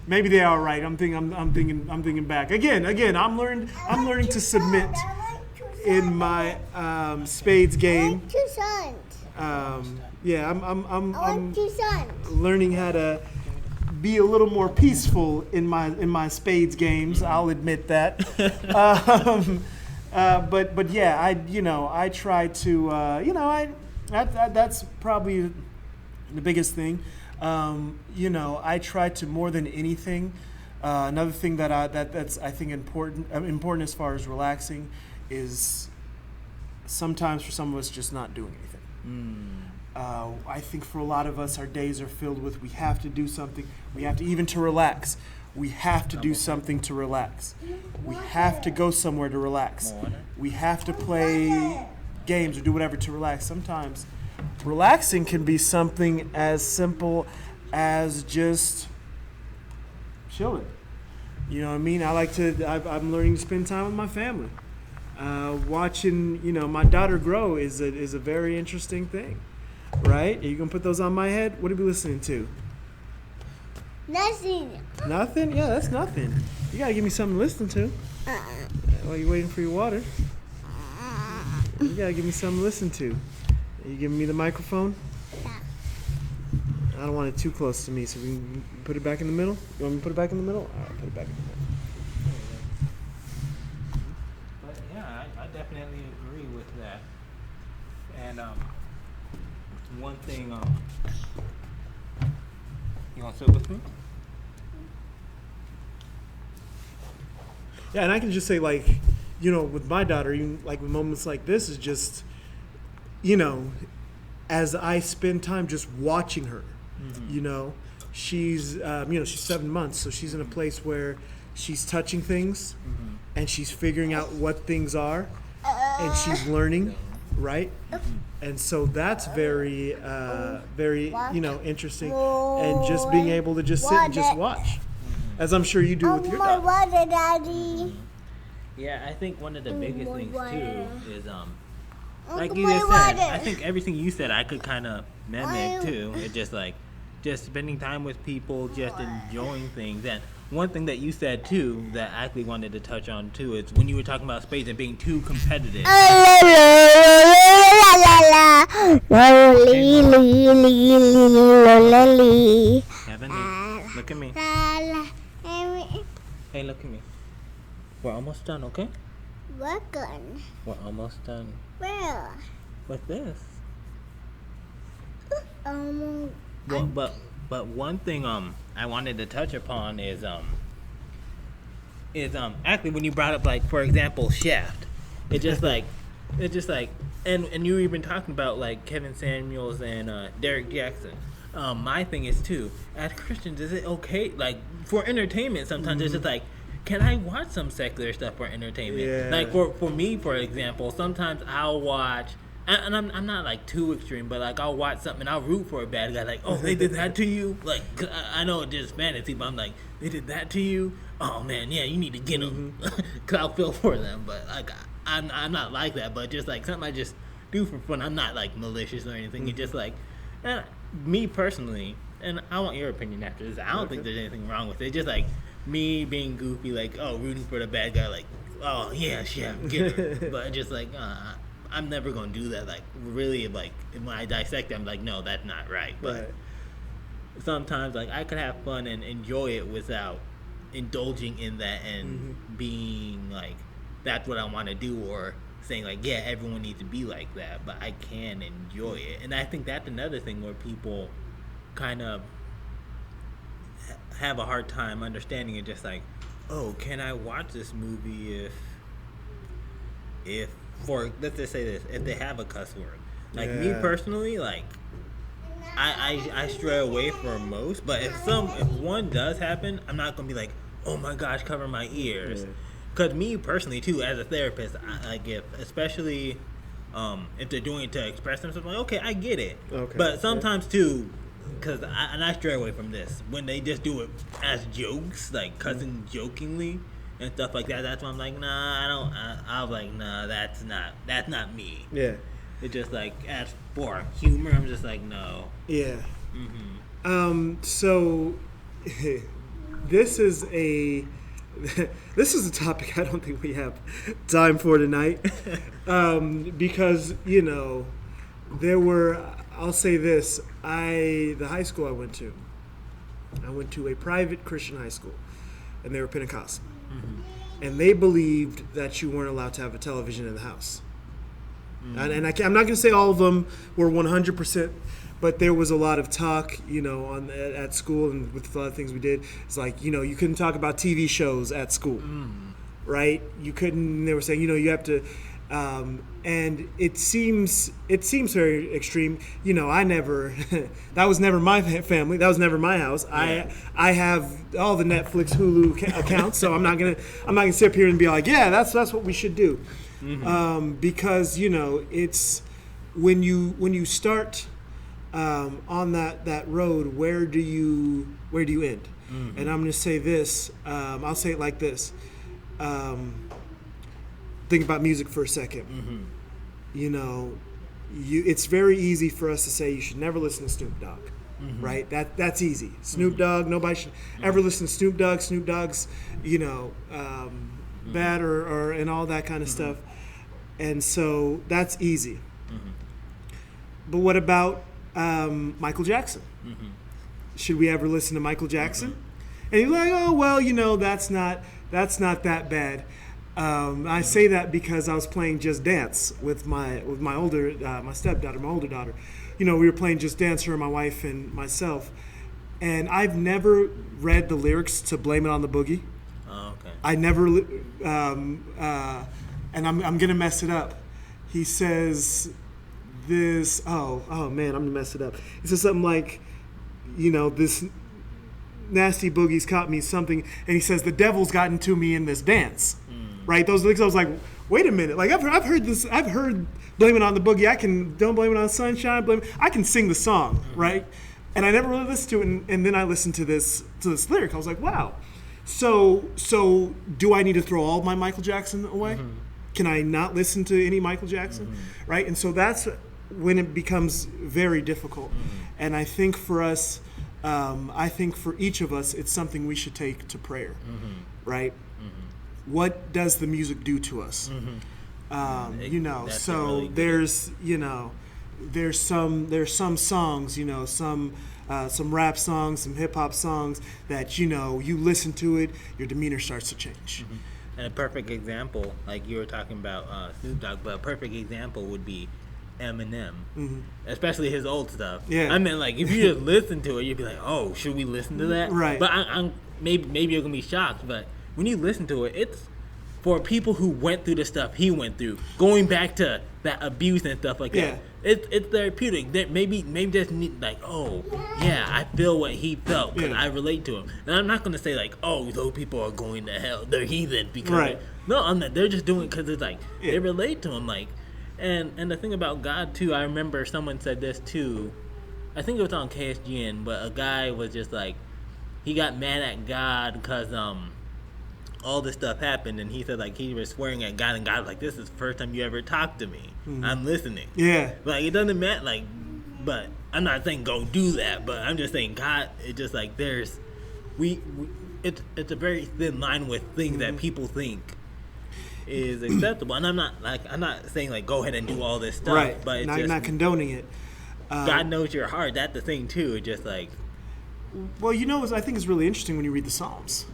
Maybe they are right. I'm thinking back again. I'm learning to submit in my spades game. Two sons. I'm two sons. learning how to be a little more peaceful in my spades games. I'll admit that. But yeah, I try to that's probably the biggest thing. I try to, more than anything. Another thing that's I think important as far as relaxing is sometimes for some of us just not doing anything. I think for a lot of us, our days are filled with, we have to do something. We have to, even to relax, we have to do something to relax. We have to go somewhere to relax. We have to play games or do whatever to relax. Sometimes relaxing can be something as simple as just chilling. You know what I mean? I'm learning to spend time with my family. Watching, my daughter grow is a very interesting thing, right? Are you gonna put those on my head? What are we listening to? Nothing. Nothing? Yeah, that's nothing. You gotta give me something to listen to. While you're waiting for your water, you gotta give me something to listen to. Are you giving me the microphone? Yeah. I don't want it too close to me, so we can put it back in the middle. You want me to put it back in the middle? All right, put it back in the middle. I definitely agree with that. And one thing, you want to sit with me? Yeah, and I can just say, like, with my daughter, even like with moments like this is just, as I spend time just watching her, she's, she's 7 months, so she's in a place where she's touching things and she's figuring out what things are and she's learning, right? And so that's very, very, interesting. And just being able to just sit and just watch, as I'm sure you do with your daughter. Water, Daddy. Yeah, I think one of the biggest things too is like Uncle, you my just said. water. I think everything you said I could kind of mimic too. It's just like just spending time with people, just enjoying things. And one thing that you said too that I actually wanted to touch on too is when you were talking about space and being too competitive. Kevin, look at me. Hey, look at me. We're almost done, okay? Welcome. We're almost done Where? with this. Um, But one thing I wanted to touch upon is actually when you brought up, like, for example, Shaft. It's just like and you were even talking about like Kevin Samuels and Derek Jackson. My thing is too, as Christians, is it okay, like, for entertainment sometimes it's just like, can I watch some secular stuff for entertainment? Yeah. Like for me, for example, sometimes I'll watch, and I'm not like too extreme, but like I'll watch something and I'll root for a bad guy. Like, oh, they did that to you? Like, 'cause I know it's just fantasy, but I'm like, they did that to you? Oh man, yeah, you need to get them. Cause I'll feel for them. But like, I'm not like that. But just like something I just do for fun. I'm not like malicious or anything. It's just like, me personally, and I want your opinion after this. I don't think there's anything wrong with it. It's just like me being goofy, like, oh, rooting for the bad guy, like, oh yeah, get her. But just like, I'm never gonna do that. Like, really, like, when I dissect it, I'm like, no, that's not right. But sometimes, like, I could have fun and enjoy it without indulging in that and being like, that's what I want to do, or saying like, yeah, everyone needs to be like that. But I can enjoy it, and I think that's another thing where people kind of have a hard time understanding it. Just like, oh, can I watch this movie if for, let's just say this, if they have a cuss word? Like, me personally, like, I stray away from most, but if one does happen, I'm not gonna be like, oh my gosh, cover my ears. Cause me personally too, as a therapist, like, especially if they're doing it to express themselves, like, okay, I get it. But sometimes too, cause I stray away from this when they just do it as jokes, like cussing jokingly and stuff like that. That's why I'm like, nah, I don't. I was like, nah, that's not me. Yeah. It's just like, as for humor, I'm just like, no. Yeah. So this is a topic I don't think we have time for tonight, because there were. I'll say this: the high school I went to a private Christian high school, and they were Pentecostal, and they believed that you weren't allowed to have a television in the house. And I'm not going to say all of them were 100%, but there was a lot of talk, at school, and with a lot of things we did. It's like, you couldn't talk about TV shows at school, right? You couldn't. They were saying, you have to, and it seems very extreme. I never. That was never my family. That was never my house. Yeah. I have all the Netflix, Hulu accounts, so I'm not gonna sit up here and be like, yeah, that's what we should do. Because it's when you start on that road, where do you end? And I'm going to say this. I'll say it like this. Think about music for a second. It's very easy for us to say you should never listen to Snoop Dogg, right? That's easy. Snoop Dogg. Nobody should ever listen to Snoop Dogg. Snoop Dogg's, bad or and all that kind of stuff. And so that's easy. But what about Michael Jackson? Should we ever listen to Michael Jackson? And you're like, oh, well, that's not that bad. I say that because I was playing Just Dance with my stepdaughter, my older daughter. We were playing Just Dance, her, my wife, and myself. And I've never read the lyrics to Blame It on the Boogie. Oh, okay. I never, and I'm gonna mess it up. He says this. Oh man, I'm gonna mess it up. He says something like, this nasty boogie's caught me something, and he says the devil's gotten to me in this dance. Right? Those lyrics. I was like, wait a minute. Like I've heard this. I've heard blame it on the boogie. Don't blame it on sunshine. I can sing the song, right? And I never really listened to it, and then I listened to this lyric. I was like, wow. So do I need to throw all my Michael Jackson away? Can I not listen to any Michael Jackson? Right? And so that's when it becomes very difficult. And I think for us, I think for each of us, it's something we should take to prayer. Right? What does the music do to us? So really there's some songs, some rap songs, some hip hop songs that you listen to it, your demeanor starts to change. And a perfect example, like you were talking about Snoop Dogg, but a perfect example would be Eminem, especially his old stuff. Yeah. I mean, like if you just listen to it, you'd be like, oh, should we listen to that? Right. But I'm maybe you're gonna be shocked, but when you listen to it, it's for people who went through the stuff he went through, going back to that abuse and stuff like that. It's therapeutic. That maybe just need like, oh yeah, I feel what he felt because I relate to him. And I'm not gonna say like, oh, those people are going to hell, they're heathen because no, I'm not. They're just doing it because it's like they relate to him. Like, and the thing about God too, I remember someone said this too. I think it was on KSGN, but a guy was just like, he got mad at God because all this stuff happened, and he said like he was swearing at God, and God was like, this is the first time you ever talked to me. I'm listening. Yeah. Like it doesn't matter, like, but I'm not saying go do that, but I'm just saying God, it's just like there's it's a very thin line with things that people think is acceptable, and I'm not saying like go ahead and do all this stuff, but it's not condoning it. God knows your heart. That's the thing too. It's just like, well, I think it's really interesting when you read the Psalms.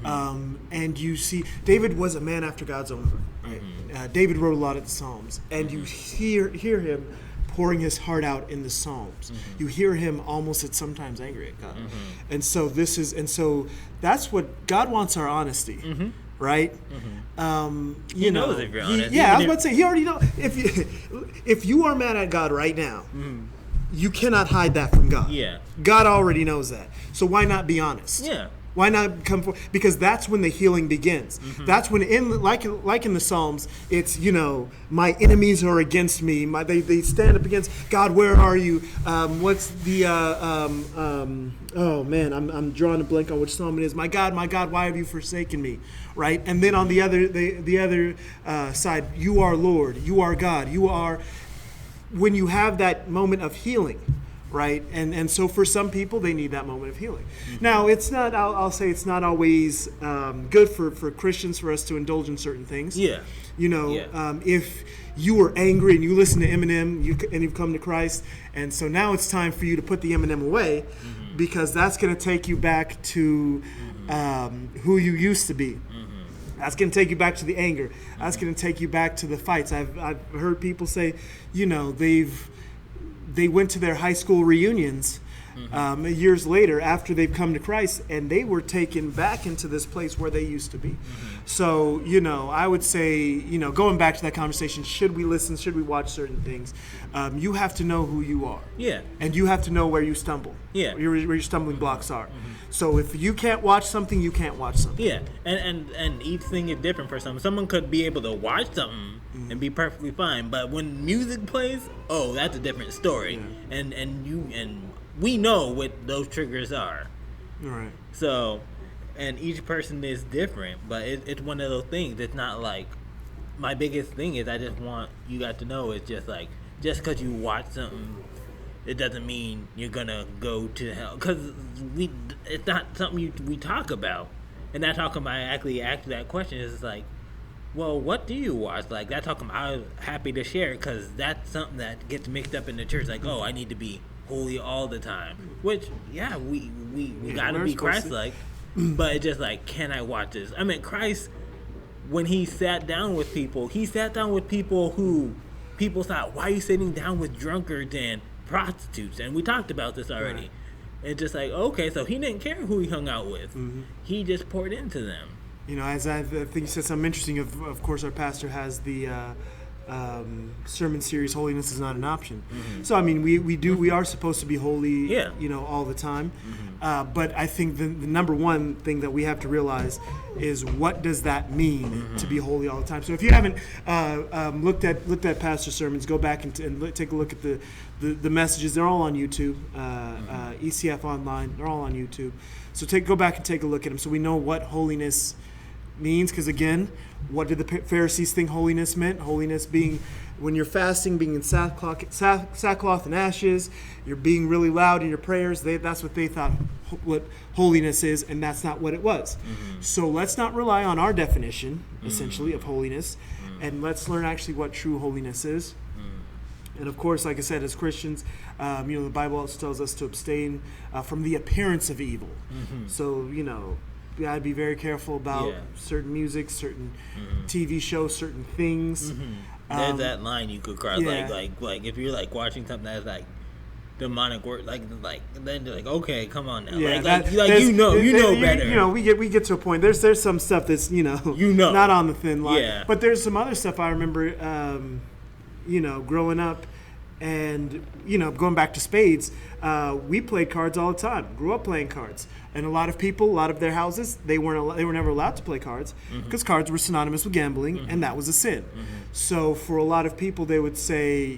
And you see David was a man after God's own heart. Right? David wrote a lot of the Psalms, and you hear him pouring his heart out in the Psalms. You hear him almost at sometimes angry at God, and so that's what God wants, our honesty, right? He knows if you're honest. I was about to say he already knows if you are mad at God right now. You cannot hide that from God. God already knows that. So why not be honest? Why not come forward? Because that's when the healing begins. That's when, like in the Psalms, it's my enemies are against me. They stand up against God. Where are you? What's the oh man, I'm drawing a blank on which psalm it is. My God, why have you forsaken me? Right, and then on the other side, you are Lord, you are God, you are. When you have that moment of healing. Right, and so for some people they need that moment of healing. Now it's not. I'll say it's not always good for Christians for us to indulge in certain things. If you were angry and you listen to Eminem, and you've come to Christ, and so now it's time for you to put the Eminem away, because that's going to take you back to who you used to be. That's going to take you back to the anger. That's going to take you back to the fights. I've heard people say, they went to their high school reunions years later after they've come to Christ, and they were taken back into this place where they used to be. So, I would say, going back to that conversation, should we listen, should we watch certain things? You have to know who you are. And you have to know where you stumble. Where your stumbling blocks are. So if you can't watch something, you can't watch something. And each thing is different for someone. Someone could be able to watch something and be perfectly fine, but when music plays, that's a different story. And we know what those triggers are. Right. So, and each person is different, but it's one of those things. It's not like, my biggest thing is I just want you guys to know, it's just like, just because you watch something, it doesn't mean you're gonna go to hell. Because it's not something we talk about. And that's how come I actually asked that question. Is like, well, what do you watch? Like, that's how come I'm happy to share, because that's something that gets mixed up in the church. Like, I need to be holy all the time. Which, we gotta be Christ-like. But it's just like, can I watch this? I mean, Christ, when he sat down with people who people thought, why are you sitting down with drunkards and prostitutes? And we talked about this already. Right. It's just like, okay, so he didn't care who he hung out with. He just poured into them. as I think you said something interesting. Of course, our pastor has the sermon series, "Holiness is not an option." Mm-hmm. So I mean, we are supposed to be holy, Yeah. all the time. Mm-hmm. But I think the number one thing that we have to realize is, what does that mean to be holy all the time? So if you haven't looked at pastor sermons, go back and take a look at the messages. They're all on YouTube, ECF Online. They're all on YouTube. So go back and take a look at them, so we know what holiness means. Because again, what did the Pharisees think holiness meant? Holiness being when you're fasting, being in sackcloth and ashes, you're being really loud in your prayers. That's what they thought what holiness is, and that's not what it was. Mm-hmm. So let's not rely on our definition, essentially, of holiness, and let's learn actually what true holiness is. And of course, like I said, as Christians, the Bible also tells us to abstain from the appearance of evil. Mm-hmm. So, we gotta be very careful about certain music, certain TV shows, certain things. Mm-hmm. There's that line you could cross, like if you're like watching something that's like demonic work, like then you're like, okay, come on now, you know better. We get to a point. There's some stuff that's not on the thin line. Yeah. But there's some other stuff I remember, growing up. And, going back to spades, we played cards all the time. Grew up playing cards. And a lot of their houses, they were never allowed to play cards because cards were synonymous with gambling, and that was a sin. Mm-hmm. So for a lot of people, they would say,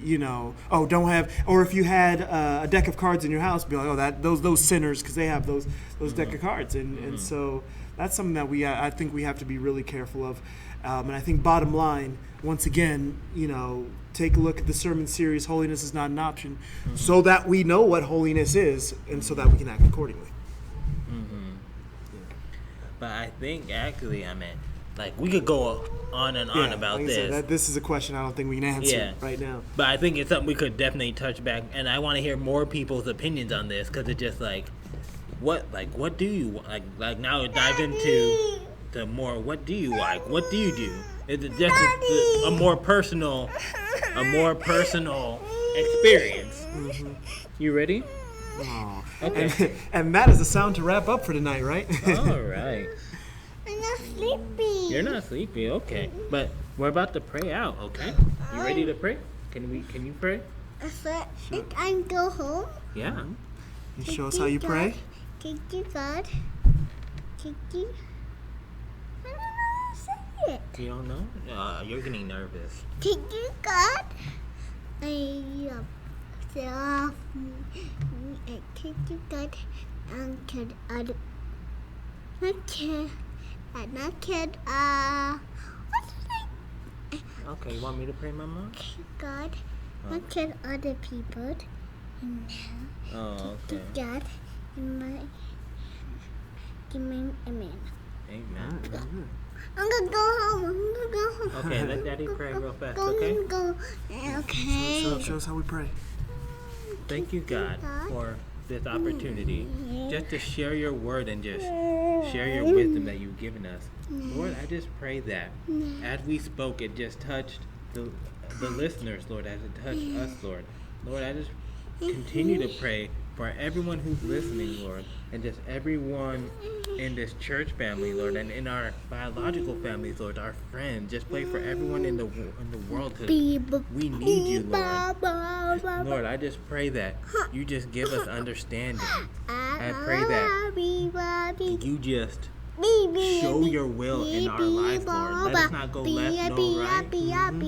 oh, don't have, or if you had a deck of cards in your house, be like, oh, those sinners, because they have those deck of cards. And so that's something that I think we have to be really careful of. And I think bottom line, once again, take a look at the sermon series, "Holiness is Not an Option," so that we know what holiness is, and so that we can act accordingly. Mm-hmm. Yeah. But I think actually, we could go on and on about this. This is a question I don't think we can answer right now. But I think it's something we could definitely touch back, and I want to hear more people's opinions on this, because it's just what do you like? Now it dives into the more, what do you like? What do you do? Is it just a more personal experience? Mm-hmm. You ready? Oh. Okay. And that is the sound to wrap up for tonight, right? All right. I'm not sleepy. You're not sleepy, okay. But we're about to pray out, okay? You ready to pray? Can you pray? Sure. I go home. Yeah. You show us how you pray? Thank you, God. Thank you. I don't know how to say it. You don't know? You're getting nervous. Thank you, God. I love self. And thank you, God. And can other. Not can. What's it? Okay, you want me to pray, Mama? God. Not can other people. And oh, okay. God. Amen. Amen. I'm gonna go home. Okay, let Daddy pray real fast, okay? Okay. Show us how we pray. Thank you, God, for this opportunity just to share your word and just share your wisdom that you've given us. Lord, I just pray that as we spoke, it just touched the listeners, Lord, as it touched us, Lord. Lord, I just continue to pray for everyone who's listening, Lord, and just everyone in this church family, Lord, and in our biological families, Lord, our friends. Just pray for everyone in the world. We need you, Lord. Lord, I just pray that you just give us understanding. I pray that you just show your will in our lives, Lord. Let us not go left nor right,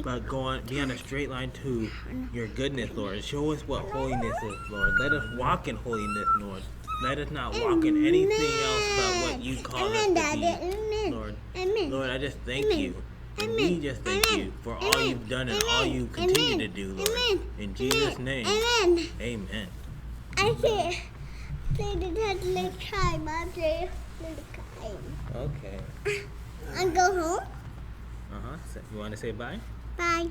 but be on a straight line to your goodness, Lord. Show us what holiness is, Lord. Let us walk in holiness, Lord. Let us not walk in anything else but what you call us to be, Lord. Lord, I just thank you. And we just thank you for all you've done and all you continue to do, Lord. In Jesus' name, amen. I say the time. Okay. And go home. You want to say bye? Bye.